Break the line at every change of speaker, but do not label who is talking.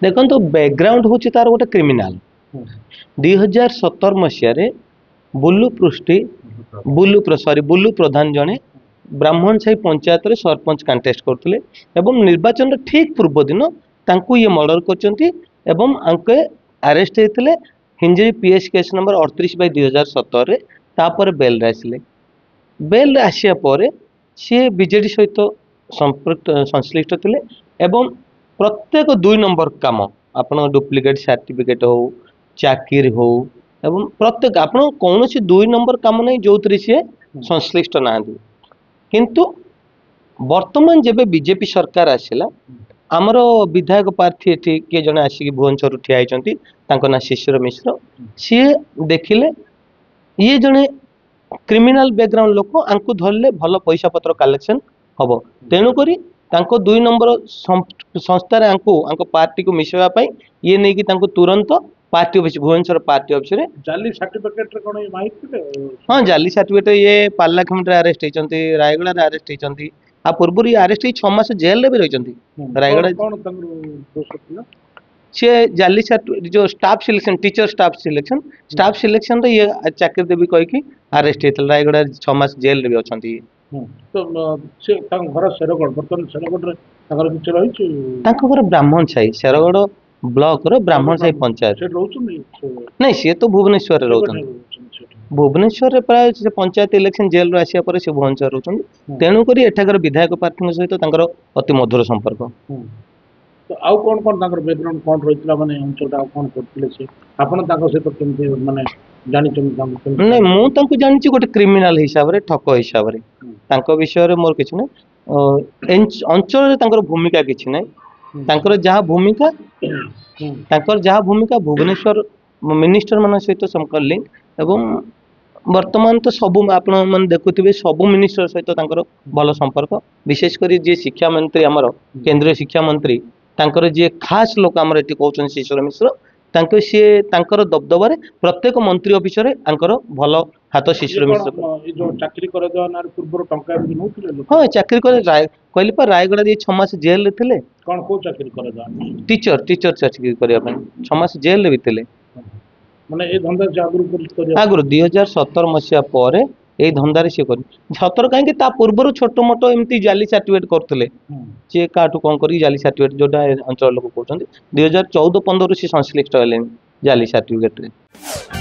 देखो तो बैकग्राउंड हूँ तार गोटे क्रिमिनाल 2017 मसीह बुल्लू पृष्टि बुल्लू प्रधान जड़े ब्राह्मण साही पंचायत रे सरपंच कंटेस्ट करते निर्वाचन ठीक पूर्व दिन ये मर्डर कर अरेस्ट होते हिंजरी पीएस केस नंबर 38/2017 तापर बेल आसिले बेल आसिया पर सी बीजेडी सहित संश्लिष्ट थे प्रत्येक 2 नंबर काम आपण डुप्लिकेट सर्टिफिकेट हो चाकरी हो एवं प्रत्येक आपण कौन 2 नंबर काम नहीं जो सी संश्लिष्ट ना किंतु वर्तमान जब बीजेपी सरकार आसला आमर विधायक प्रार्थी किए जड़े आसिक भुवनेश्वर ठिया होती ना शिशिर मिश्र सी देखिले ये जड़े क्रिमिनाल बैकग्राउंड लोक आंकु धरले भल पैसा पत्र कलेक्शन हम तेणुक 2 नंबर संस्था पार्टी को मिसाइवाई ये नहीं कि तुरंत party office Bhubaneswar party office
जाली सर्टिफिकेट रे कोन माइक
हाँ जाली सर्टिफिकेट ये पार्लाखेमुंडी अरेस्ट होती रायगड़ा अरेस्ट होती आ पूर्व ये अरेस्ट 6 मास जेल रे भी रही रायगड़ा सी जाली सर्टिफिकेट जो staff selection teacher staff selection रे ये चाकरी देवी कहीकि अरेस्ट होता रायगड़ा 6 मास जेल रे भी अच्छा
तो से घर शेरगढ़ बर्तमान शेरगढ़
घर ब्राह्मण साही शेरगढ़ ब्लॉक रो ब्राह्मण साही पंचायत नहीं सी तो भुवनेश्वर भुवनेश्वर प्राय पंचायत इलेक्शन जेल आसिया पर से भुवनेश्वर रोचन तेणुक एठाकर विधायक प्रार्थी सहित अति मधुर संपर्क
तो आउ कौन कौन बैकग्राउंड कौन रही माने अंचल कौन करते से आपण सहित केमती माने
नहीं मुझे जानी गोटे क्रिमिनाल हिसाब से ठक हिसाब से विषय मोर किसी ना अंचल भूमिका किसी ना जहाँ भूमिका भुवनेश्वर मिनिस्टर मान सहित संपर्क लिंक एवं वर्तमान तो सब आपण मैंने देखुवे सब मिनिस्टर सहित भल संपर्क विशेषकर जी शिक्षा मंत्री आमर केंद्रीय शिक्षा मंत्री जी खास लोक आमर ये कहते शिशिर मिश्र सी दबदबार प्रत्येक मंत्री ऑफिस भल हाथ शिशिर मिश्र हाँ चाकरी कहली रायगड़ा ये 6 मास जेल थे टीचर चाकरी करने 6 मास जेल भी थे आगुरी 2017 मसीहा पर यही धंदा सी कर 17 कहीं पूर्व छोट मोट एमती जाली सर्टिफिकेट करते सी क्या कौन कर जाली सर्टिफिकेट जोटा अंचल लोक कहते 2014-15 सी संश्लिष्ट जाली सर्टिफिकेट।